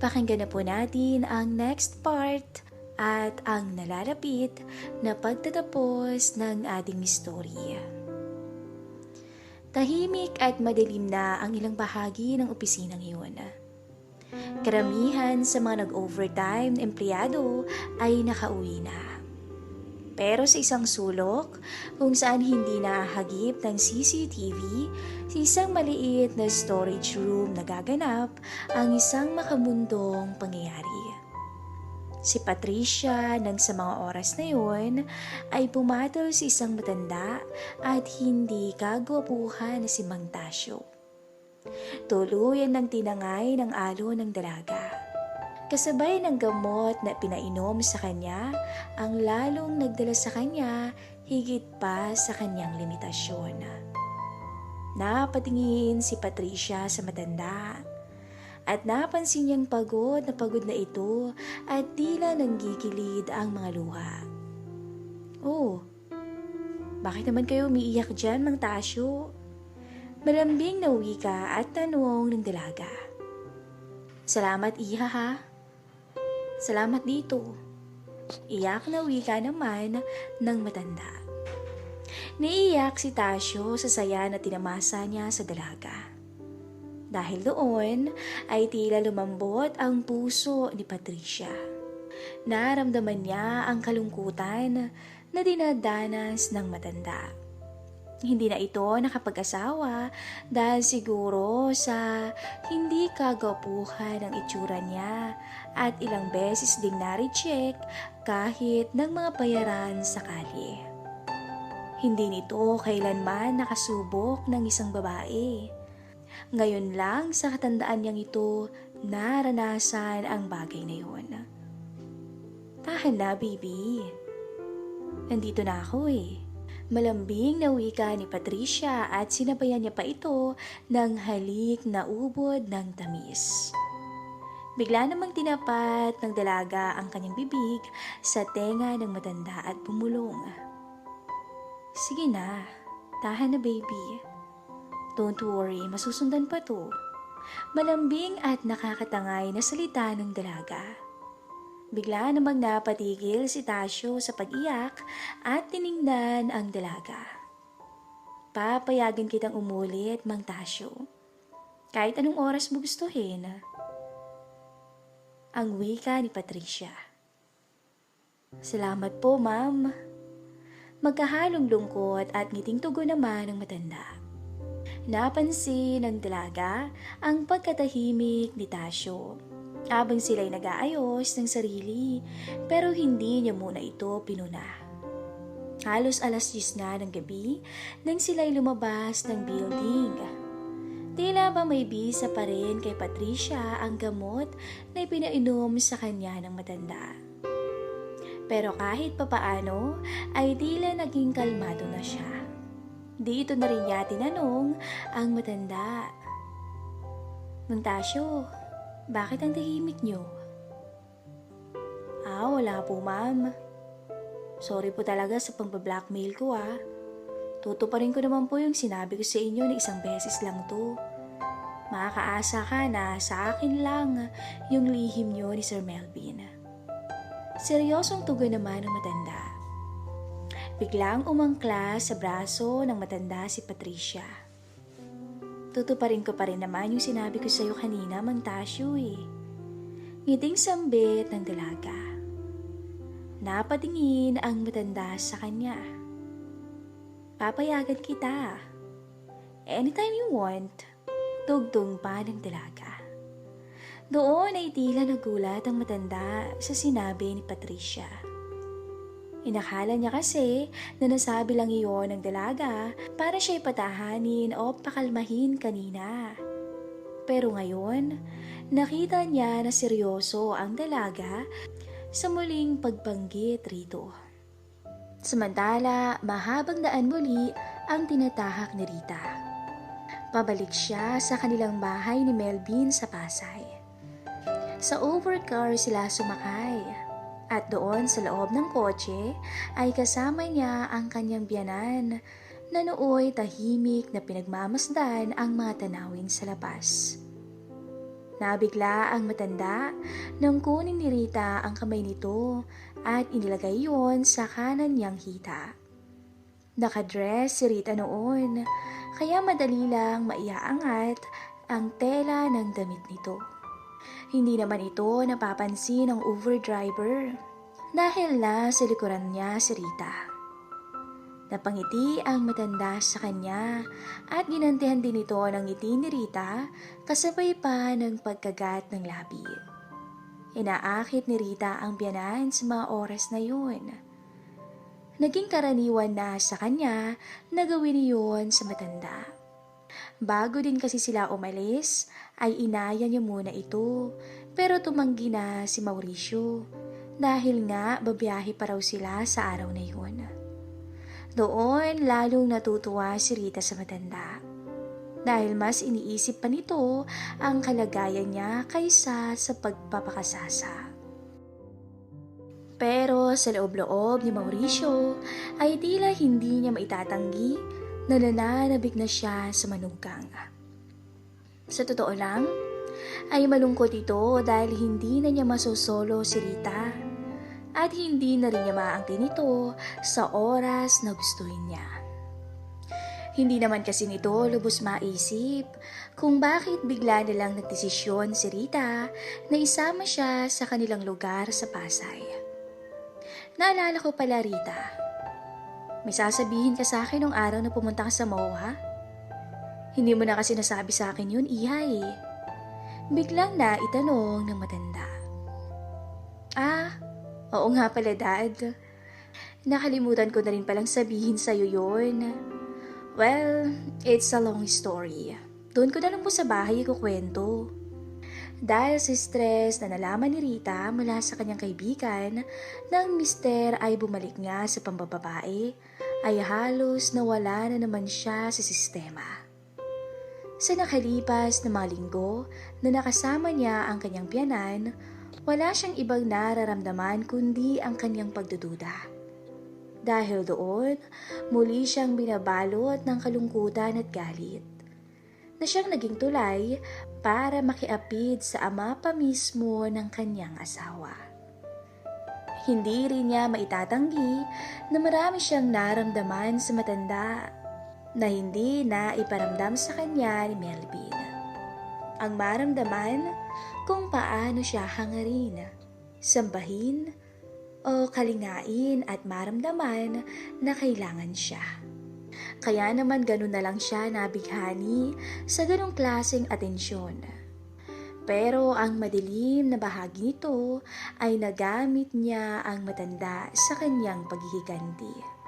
Pakinggan na po natin ang next part at ang nalalapit na pagtatapos ng ating story. Tahimik at madilim na ang ilang bahagi ng opisinang iyon. Karamihan sa mga nag-overtime na empleyado ay nakauwi na. Pero sa isang sulok, kung saan hindi nahagip ng CCTV, sa isang maliit na storage room nagaganap ang isang makamundong pangyayari. Si Patricia nang sa mga oras na yun ay pumatol sa isang matanda at hindi kagwapuhan na si Mang Tasyo. Tuluyan ng tinangay ng alo ng dalaga. Kasabay ng gamot na pinainom sa kanya ang lalong nagdala sa kanya higit pa sa kanyang limitasyon. Napatingin si Patricia sa matanda. At napansin niyang pagod na ito at tila nanggigilid ang mga luha. Oh, bakit naman kayo umiiyak dyan, Mang Tasyo? Malambing na wika at tanong ng dalaga. Salamat, iha ha. Salamat dito. Iyak na wika naman ng matanda. Niiyak si Tasyo sa saya na tinamasa niya sa dalaga. Dahil doon ay tila lumambot ang puso ni Patricia. Naramdaman niya ang kalungkutan na dinadanas ng matanda. Hindi na ito nakapag-asawa dahil siguro sa hindi kagwapuhan ng itsura niya at ilang beses ding na-recheck kahit ng mga bayaran sakali. Hindi nito kailanman nakasubok ng isang babae. Ngayon lang sa katandaan niyang ito, naranasan ang bagay na yun. Tahan na, baby. Nandito na ako eh. Malambing na wika ni Patricia at sinabayan niya pa ito ng halik na ubod ng tamis. Bigla namang tinapat ng dalaga ang kanyang bibig sa tenga ng matanda at bumulong. Sige na, tahan na baby. Don't worry, masusundan pa to. Malambing at nakakatangay na salita ng dalaga. Bigla namang napatigil si Tasyo sa pag-iyak at tiningnan ang dalaga. Papayagan kitang umulit, Mang Tasyo. Kahit anong oras mo gustuhin. Ang wika ni Patricia. Salamat po, ma'am. Magkahalong lungkot at ngiting tugon naman ng matanda. Napansin ng dalaga ang pagkatahimik ni Tasyo. Habang sila'y nag-aayos ng sarili, pero hindi niya muna ito pinuna. Halos 10:00 na ng gabi nang sila'y lumabas ng building. Tila ba may bisa pa rin kay Patricia ang gamot na ipinainom sa kanya ng matanda. Pero kahit papaano ay tila naging kalmado na siya. Dito na rin niya tinanong ang matanda. Mang Tasyo, bakit ang tahimik niyo? Wala po ma'am. Sorry po talaga sa pang-blackmail ko Tutuparin ko naman po yung sinabi ko sa inyo na isang beses lang to. Makakaasa ka na sa akin lang yung lihim niyo ni Sir Melvin. Seryosong tugon naman ng matanda. Biglang umangkla sa braso ng matanda si Patricia. Tutuparin ko pa rin naman yung sinabi ko sa'yo kanina, Mang Tasyo eh. Ngiting sambit ng dalaga. Napatingin ang matanda sa kanya. Papayagan kita. Anytime you want. Tugtong pa ng dalaga. Doon ay tila nagulat ang matanda sa sinabi ni Patricia. Inakala niya kasi na nasabi lang iyon ng dalaga para siya'y patahanin o pakalmahin kanina. Pero ngayon, nakita niya na seryoso ang dalaga sa muling pagbanggit rito. Samantala, mahabang daan muli ang tinatahak ni Rita. Pabalik siya sa kanilang bahay ni Melvin sa Pasay. Sa overcar sila sumakay. At doon sa loob ng kotse ay kasama niya ang kanyang biyanan na nooy tahimik na pinagmamasdan ang mga tanawin sa labas. Nabigla ang matanda nang kunin ni Rita ang kamay nito at inilagay yon sa kanan niyang hita. Nakadress si Rita noon, kaya madali lang maiaangat ang tela ng damit nito. Hindi naman ito napapansin ng Uber driver dahil na sa likuran niya si Rita. Napangiti ang matanda sa kanya at ginantihan din ito ng ngiti ni Rita kasabay pa ng pagkagat ng labi. Inaakit ni Rita ang biyanan sa mga oras na yun. Naging karaniwan na sa kanya na gawin iyon sa matanda. Bago din kasi sila umalis, ay inaya niya muna ito, pero tumanggi na si Mauricio dahil nga babiyahe pa raw sila sa araw na yun. Doon lalong natutuwa si Rita sa matanda dahil mas iniisip pa nito ang kalagayan niya kaysa sa pagpapakasasa. Pero sa loob-loob ni Mauricio ay tila hindi niya maitatanggi na nananabik na siya sa manugang. Sa totoo lang, ay malungkot ito dahil hindi na niya masosolo si Rita at hindi na rin niya maangkin ito sa oras na gustuhin niya. Hindi naman kasi nito lubos maisip kung bakit bigla na lang nagdesisyon si Rita na isama siya sa kanilang lugar sa Pasay. Naalala ko pala, Rita, may sasabihin ka sa akin nung araw na pumunta ka sa MOA? Hindi mo na kasi nasabi sa akin yun, Iha eh. Biglang na itanong ng matanda. Oo nga pala, Dad. Nakalimutan ko na rin palang sabihin sa'yo yun. Well, it's a long story. Doon ko na lang po sa bahay ikukwento. Dahil sa stress na nalaman ni Rita mula sa kanyang kaibigan nang mister ay bumalik nga sa pambababae, ay halos nawala na naman siya sa sistema. Sa nakalipas na mga linggo na nakasama niya ang kanyang biyanan, wala siyang ibang nararamdaman kundi ang kanyang pagdududa. Dahil doon, muli siyang binabalot ng kalungkutan at galit, na siyang naging tulay para makiapid sa ama pa mismo ng kanyang asawa. Hindi rin niya maitatanggi na marami siyang naramdaman sa matanda na hindi na iparamdam sa kanya ni Melvin. Ang maramdaman kung paano siya hangarin, sambahin, o kalingain at maramdaman na kailangan siya. Kaya naman ganun na lang siya nabighani sa ganung klaseng atensyon. Pero ang madilim na bahagi nito ay nagamit niya ang matanda sa kanyang paghihiganti.